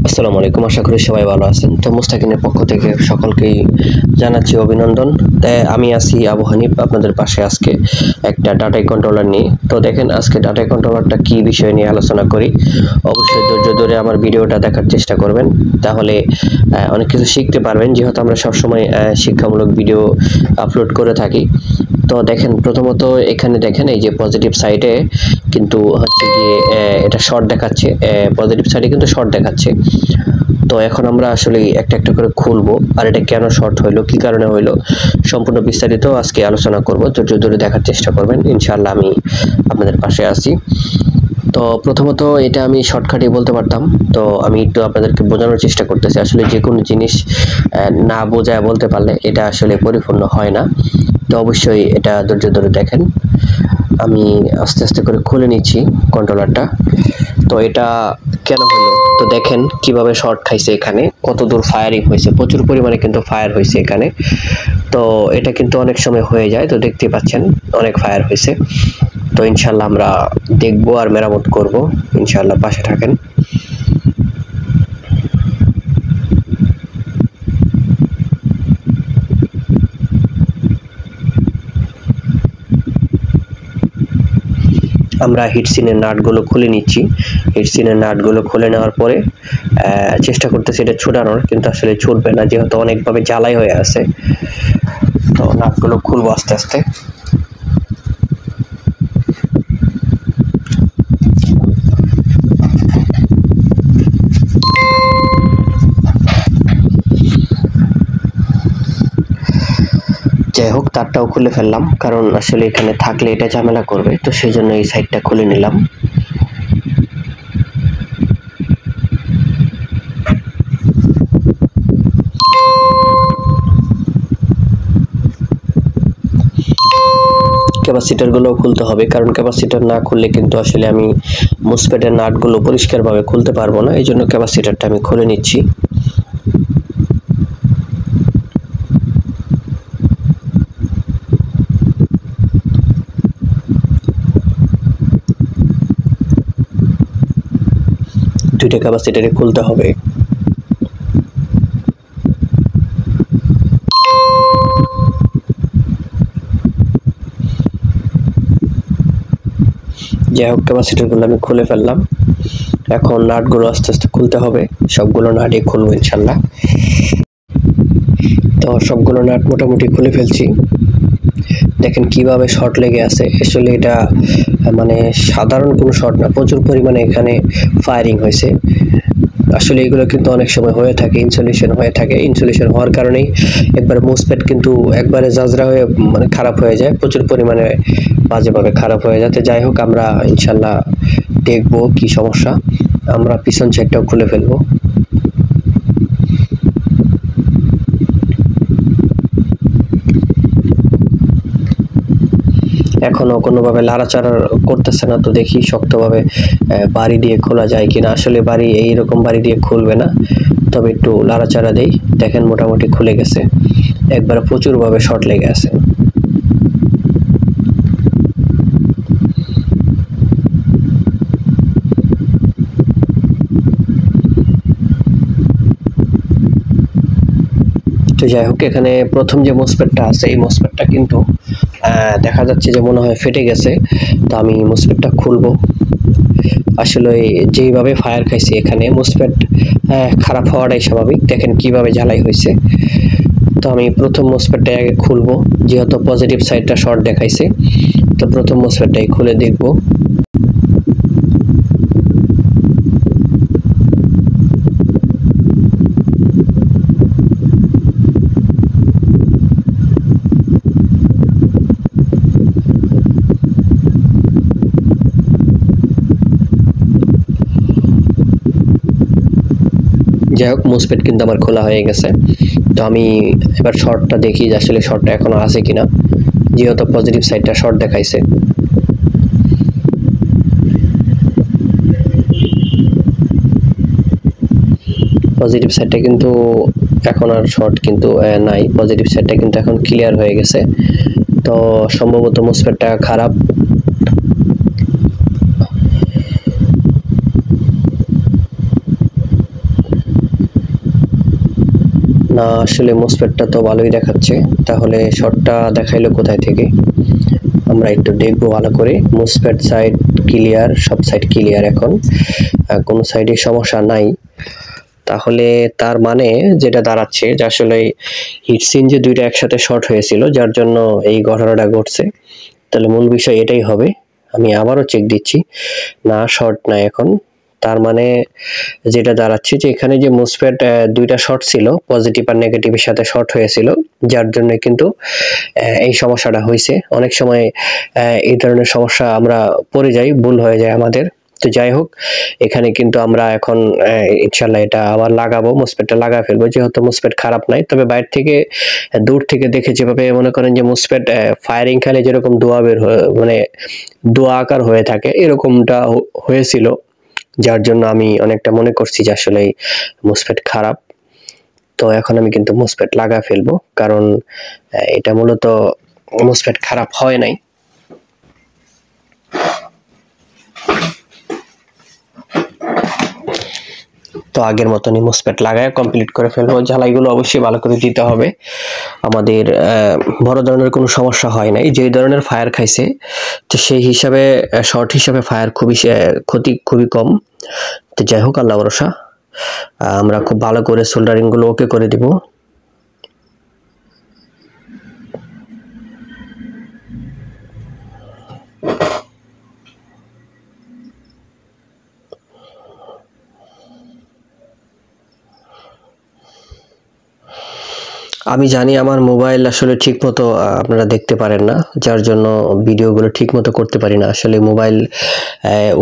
আসসালামু আলাইকুম, আশা করি সবাই ভালো আছেন। তো মুস্তাকিনের পক্ষ থেকে সকলকেই জানাচ্ছি অভিনন্দন। তাই আমি আছি আবু হানিফ আপনাদের পাশে আজকে একটা ডাটা কন্ট্রোলার নিয়ে। তো দেখেন আজকে ডাটা কন্ট্রোলারটা কি বিষয় নিয়ে আলোচনা করি। অবশ্যই ধৈর্য ধরে আমার ভিডিওটা দেখার চেষ্টা করবেন, তাহলে অনেক কিছু শিখতে পারবেন, যেহেতু আমরা সবসময় শিক্ষামূলক ভিডিও আপলোড করে থাকি। তো দেখেন প্রথমত এখানে দেখেন এই যে পজিটিভ সাইডে কিন্তু হচ্ছে গিয়ে এটা শর্ট দেখাচ্ছে, পজিটিভ সাইডে কিন্তু শর্ট দেখাচ্ছে। তো এখন আমরা আসলে একটা একটা করে খুলবো, আর এটা কেন শর্ট হইলো, কি কারণে হইলো, সম্পূর্ণ বিস্তারিত আজকে আলোচনা করব। ধৈর্য ধরে দেখার চেষ্টা করবেন, ইনশাআল্লাহ আমি আপনাদের পাশে আছি। তো প্রথমত এটা আমি শর্টকাটে বলতে পারতাম, তো আমি একটু আপনাদেরকে বোঝানোর চেষ্টা করতেছি। আসলে যে কোনো জিনিস না বোঝায় বলতে পারলে এটা আসলে পরিপূর্ণ হয় না। তো অবশ্যই এটা ধৈর্য ধরে দেখেন। আমি আস্তে আস্তে করে খুলে নিচ্ছি কন্ট্রোলারটা। তো এটা কেন হলো, তো দেখেন কিভাবে শর্ট খাইছে, এখানে কত দূর ফায়ারিং হয়েছে, প্রচুর পরিমাণে কিন্তু ফায়ার হয়েছে এখানে। তো এটা কিন্তু অনেক সময় হয়ে যায়, তো দেখতে পাচ্ছেন অনেক ফায়ার হয়েছে। তো ইনশাল্লাহ আমরা দেখবো আর মেরামত করব, ইনশাল্লাহ পাশে থাকেন। আমরা হিটসিনের নাটগুলো খুলে নিচ্ছি। হিটসিনের নাটগুলো খুলে নেওয়ার পরে চেষ্টা করতেছি এটা ছুটানোর, কিন্তু আসলে ছুটবে না, যেহেতু অনেকভাবে জ্বালাই হয়ে আছে। তো নাটগুলো খুলবো আস্তে আস্তে। যাই হোক, তারটাও খুলে ফেললাম, কারণ আসলে এখানে থাকলে এটা ঝামেলা করবে, তো সেই জন্য এই সাইডটা খুলে নিলাম। ক্যাপাসিটরগুলো খুলতে হবে, কারণ ক্যাপাসিটর না খুললে কিন্তু আসলে আমি মুসফেটের নাটগুলো পরিষ্কারভাবে খুলতে পারবো না, এই জন্য ক্যাপাসিটরটা আমি খুলে নিচ্ছি। দুইটা ক্যাপাসিটরে খুলতে হবে। যাই হোক, ক্যাপাসিটরগুলো আমি খুলে ফেললাম। এখন নাটগুলো আস্তে আস্তে খুলতে হবে, সবগুলো নাটই খুলবো ইনশাল্লাহ। তো সবগুলো নাট মোটামুটি খুলে ফেলছি। দেখেন কিভাবে শর্ট লেগে আছে, আসলে এটা মানে সাধারণ কোনো শর্ট না, প্রচুর পরিমাণে এখানে ফায়ারিং হয়েছে। আসলে এগুলো কিন্তু অনেক সময় হয়ে থাকে, ইনসুলেশন হয়ে থাকে। ইনসুলেশন হওয়ার কারণেই একবার মুসফেট কিন্তু একবারে জাজরা হয়ে মানে খারাপ হয়ে যায়, প্রচুর পরিমাণে বাজেভাবে খারাপ হয়ে যায়। তো যাই হোক, আমরা ইনশাল্লাহ দেখবো কি সমস্যা। আমরা পিছন সাইডটাও খুলে ফেলবো। এখনো কোনোভাবে লাড়াচাড়া করতেছে না, তো দেখি শক্তভাবে বাড়ি দিয়ে খোলা যায় কিনা। আসলে বাড়ি এইরকম বাড়ি দিয়ে খুলবে না, তবে একটু লাড়াচাড়া দেই। দেখেন মোটামুটি খুলে গেছে, একবার প্রচুরভাবে শর্ট লেগে আছে। তো যাই হোক, এখানে প্রথম যে মসফেটটা আছে, এই মসফেটটা কিন্তু দেখা যাচ্ছে যে মনে হয় ফেটে গেছে। তো আমি মসফেটটা খুলবো। আসলে যেইভাবে ফায়ার খাইছে এখানে মসফেট খারাপ হওয়াটাই স্বাভাবিক। দেখেন কিভাবে ঝালাই হয়েছে। তো আমি প্রথম মসফেটটা আগে খুলবো, যেহেতু পজিটিভ সাইডটা শর্ট দেখাইছে। তো প্রথম মসফেটটাই খুলে দেখবো। যাই হোক, মুসফেট কিন্তু আমার খোলা হয়ে গেছে। তো আমি এবার শর্টটা দেখি যে আসলে শর্টটা এখনো আছে কিনা, যেহেতু পজিটিভ সাইডটা শর্ট দেখাইছে। পজিটিভ সাইডটা কিন্তু এখন আর শর্ট কিন্তু নাই, পজিটিভ সাইডটা কিন্তু এখন ক্লিয়ার হয়ে গেছে। তো সম্ভবত মুসফেটটা খারাপ। না আসলে মোসফেটটা তো ভালোই দেখাচ্ছে, তাহলে শর্টটা দেখাইলো কোথায় থেকে? আমরা একটু দেখবো ভালো করে। মোসফেট সাইড ক্লিয়ার, সব সাইড ক্লিয়ার এখন, কোনো সাইডে সমস্যা নাই। তাহলে তার মানে যেটা দাঁড়াচ্ছে যে আসলে হিটসিন যে দুইটা একসাথে শর্ট হয়েছিল যার জন্য এই ঘটনাটা ঘটছে। তাহলে মূল বিষয় এটাই হবে। আমি আবারও চেক দিচ্ছি, না শর্ট নাই এখন। তার মানে যেটা দাঁড়াচ্ছে যে এখানে যে মোসফেট দুইটা শর্ট ছিল, পজিটিভ আর নেগেটিভের সাথে শর্ট হয়েছিল, যার জন্য কিন্তু এই সমস্যাটা হয়েছে। অনেক সময় এই ধরনের সমস্যা আমরা পড়ে যাই, ভুল হয়ে যায় আমাদের। তো যাই হোক, এখানে কিন্তু আমরা এখন ইনশাল্লাহ এটা আবার লাগাবো, মোসফেটটা লাগা ফেলবো, যেহেতু মোসফেট খারাপ নাই। তবে বাইরে থেকে দূর থেকে দেখে যেভাবে মনে করেন যে মোসফেট ফায়ারিং খেলে যেরকম ধোঁয়া বের মানে ধোঁয়া আকার হয়ে থাকে, এরকমটা হয়েছিল, যার জন্য আমি অনেকটা মনে করছি যে আসলে মোসফেট খারাপ। তো এখন আমি কিন্তু মোসফেট লাগা ফেলবো, কারণ এটা মূলত মোসফেট খারাপ হয় নাই। তো আগের মতনই মোসফেট লাগায় কমপ্লিট করে ফেলবো। ঝালাইগুলো অবশ্যই ভালো করে দিতে হবে। আমাদের বড় ধরনের কোনো সমস্যা হয় নাই, যে ধরনের ফায়ার খাইছে তো সেই হিসাবে শর্ট হিসাবে ফায়ার ক্ষতি খুবই কম। তো যাই হোক, আল্লাহ ভরসা, আমরা খুব ভালো করে সোল্ডারিং গুলো ওকে করে দিব। আমি জানি আমার মোবাইল আসলে ঠিকমতো আপনারা দেখতে পারেন না, যার জন্য ভিডিওগুলো ঠিকমতো করতে পারি না। আসলে মোবাইল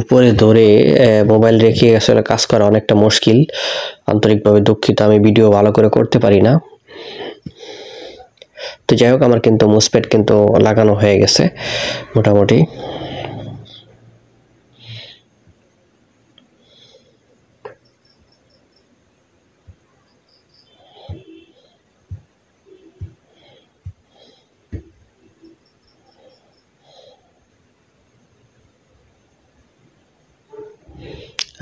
উপরে ধরে মোবাইল রেখে আসলে কাজ করা অনেকটা মুশকিল। আন্তরিকভাবে দুঃখিত, আমি ভিডিও ভালো করে করতে পারি না। তো যাই হোক, আমার কিন্তু মোসফেট কিন্তু লাগানো হয়ে গেছে মোটামুটি।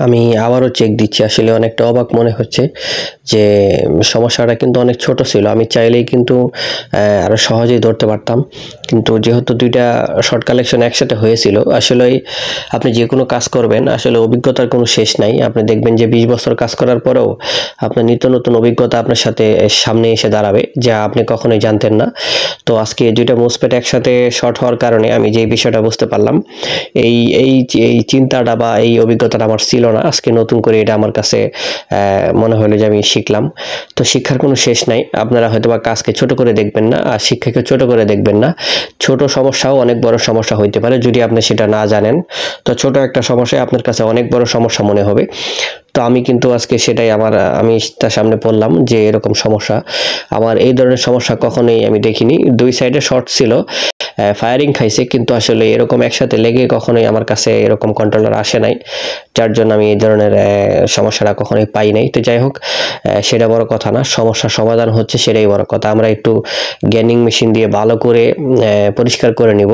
আমি আবারও চেক দিচ্ছি, আসলে অনেকটা অবাক মনে হচ্ছে যে সমস্যাটা কিন্তু অনেক ছোট ছিল। আমি চাইলেই কিন্তু আরো সহজেই ধরতে পারতাম, কিন্তু যেহেতু দুইটা শর্ট কালেকশন একসাথে হয়েছিল, আসলে আপনি যে কোনো কাজ করবেন আসলে অভিজ্ঞতার কোনো শেষ নাই। আপনি দেখবেন যে 20 বছর কাজ করার পরেও আপনার নিত্য নতুন অভিজ্ঞতা আপনার সাথে সামনে এসে দাঁড়াবে, যা আপনি কখনোই জানতেন না। তো আজকে দুইটা মোসফেট একসাথে শর্ট হওয়ার কারণে আমি যে বিষয়টা বুঝতে পারলাম, এই এই এই চিন্তাটা বা এই অভিজ্ঞতাটা আমার ছিল না। আজকে নতুন করে এটা আমার কাছে মনে হলো যে আমি শিখলাম। তো শিক্ষার কোনো শেষ নাই। আপনারা হয়তোবা কাজকে ছোট করে দেখবেন না, আর শিক্ষাকে ছোট করে দেখবেন না। ছোট সমস্যাও অনেক বড় সমস্যা হইতে পারে যদি আপনি সেটা না জানেন। তো ছোট একটা সমস্যায় আপনার কাছে অনেক বড় সমস্যা মনে হবে। তো আমি কিন্তু আজকে সেটাই আমি তার সামনে পড়লাম যে এরকম সমস্যা, আমার এই ধরনের সমস্যা কখনোই আমি দেখিনি। দুই সাইডে শর্ট ছিল, ফায়ারিং খাইছে, কিন্তু আসলে এরকম একসাথে লেগে কখনোই আমার কাছে এরকম কন্ট্রোলার আসে নাই, যার জন্য আমি এই ধরনের সমস্যাটা কখনোই পাই নাই। তো যাই হোক, সেটা বড় কথা না, সমস্যার সমাধান হচ্ছে সেটাই বড় কথা। আমরা একটু গ্যানিং মেশিন দিয়ে ভালো করে পরিষ্কার করে নিব,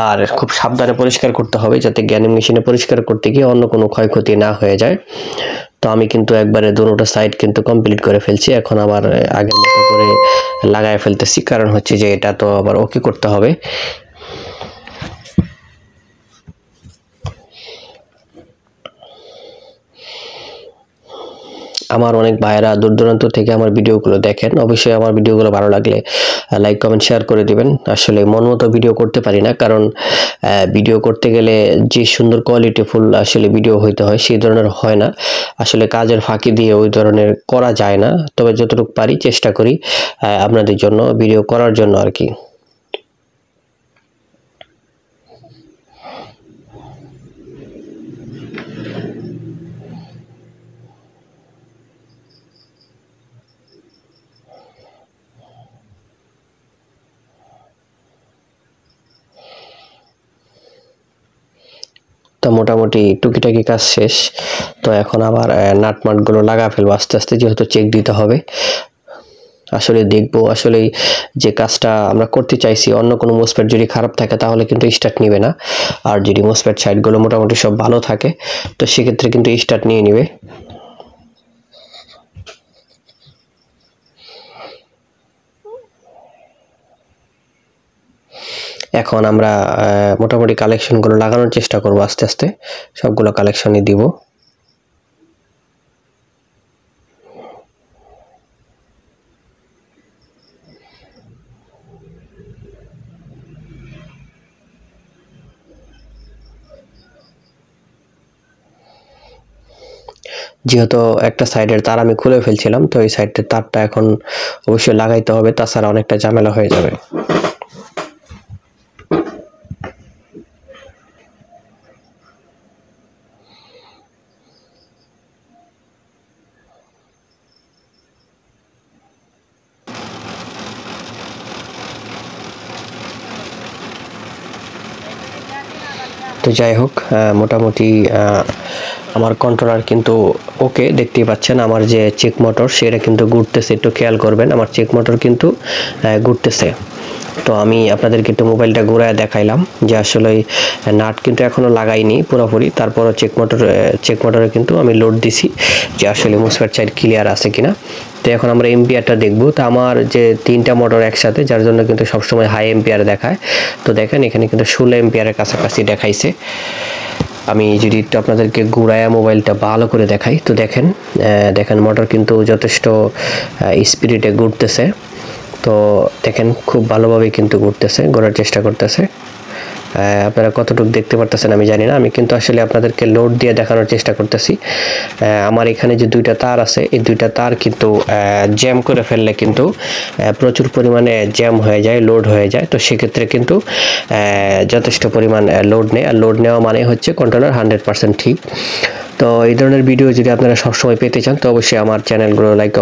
আর খুব সাবধানে পরিষ্কার করতে হবে যাতে গ্যানিং মেশিনে পরিষ্কার করতে গিয়ে অন্য কোনো ক্ষয়ক্ষতি না হয়ে যায়। তো আমি কিন্তু একবারে দুটোটা সাইড কিন্তু কমপ্লিট করে ফেলছি। এখন আবার আগের মতো করে লাগায় ফেলতেছি, কারণ হচ্ছে যে এটা তো আবার ওকে করতে হবে। আমার অনেক ভাইরা দূর দূরান্ত থেকে আমার ভিডিওগুলো দেখেন। অবশ্যই আমার ভিডিওগুলো ভালো লাগলে লাইক কমেন্ট শেয়ার করে দিবেন। আসলে মন মতো ভিডিও করতে পারি না, কারণ ভিডিও করতে গেলে যে সুন্দর কোয়ালিটিফুল আসলে ভিডিও হইতে হয় সেই ধরনের হয় না। আসলে কাজের ফাঁকি দিয়ে ওই ধরনের করা যায় না। তবে যতটুকু পারি চেষ্টা করি আপনাদের জন্য ভিডিও করার জন্য আর কি। তো মোটামুটি টুকিটাকি কাজ শেষ। তো এখন আবার নাটমাটগুলো লাগা ফেলবো আস্তে আস্তে, যেহেতু চেক দিতে হবে। আসলে দেখবো আসলে যে কাজটা আমরা করতে চাইছি, অন্য কোনো মোসফেট যদি খারাপ থাকে তাহলে কিন্তু স্টার্ট নিবে না, আর যদি মোসফেট সাইডগুলো মোটামুটি সব ভালো থাকে তো সেক্ষেত্রে কিন্তু স্টার্ট নিয়ে নিবে। এখন আমরা মোটামুটি কালেকশনগুলো লাগানোর চেষ্টা করব, আস্তে আস্তে সবগুলো কালেকশনই দিব। যেহেতু একটা সাইডের তার আমি খুলে ফেলছিলাম, তো এই সাইডের তারটা এখন অবশ্যই লাগাইতে হবে, তাছাড়া অনেকটা ঝামেলা হয়ে যাবে। তো যাই হোক, মোটামুটি আমার কন্ট্রোলার কিন্তু ওকে, দেখতেই পাচ্ছেন আমার যে চেক মোটর সেটা কিন্তু ঘুরতেছে, একটু খেয়াল করবেন আমার চেক মোটর কিন্তু ঘুরতেছে। তো আমি আপনাদেরকে একটু মোবাইলটা ঘুরায় দেখাইলাম যে আসলে নাট কিন্তু এখনো লাগাইনি পুরোপুরি, তারপরও চেক মোটরে কিন্তু আমি লোড দিছি যে আসলে মুসফেট সাইড ক্লিয়ার আছে কিনা। তো এখন আমরা এম্পিয়ারটা দেখব। তো আমার যে 3টা মোটর একসাথে, যার জন্য কিন্তু সবসময় হাই এম্পিয়ার দেখায়। তো দেখেন এখানে কিন্তু 16 এম্পিয়ারের কাছাকাছি দেখাইছে। আমি যদি একটু আপনাদেরকে ঘুরায়া মোবাইলটা ভালো করে দেখাই, তো দেখেন মোটর কিন্তু যথেষ্ট স্পিডে ঘুরতেছে। তো দেখেন খুব ভালোভাবে কিন্তু ঘোরার চেষ্টা করতেছে। আপনারা কতটুকু দেখতে পারতেছেন আমি জানি না, আমি কিন্তু আসলে আপনাদেরকে লোড দিয়ে দেখানোর চেষ্টা করতেছি। আমার এখানে যে 2টা তার আছে, এই 2টা তার কিন্তু জ্যাম করে ফেললে কিন্তু প্রচুর পরিমাণে জ্যাম হয়ে যায়, লোড হয়ে যায়। তো সেক্ষেত্রে কিন্তু যথেষ্ট পরিমাণ লোড নেয়, আর লোড নেওয়া মানে হচ্ছে কন্ট্রোলার 100% ঠিক। তো এই ধরনের ভিডিও যদি আপনারা সবসময় পেতে চান, তো অবশ্যই আমার চ্যানেলগুলো লাইক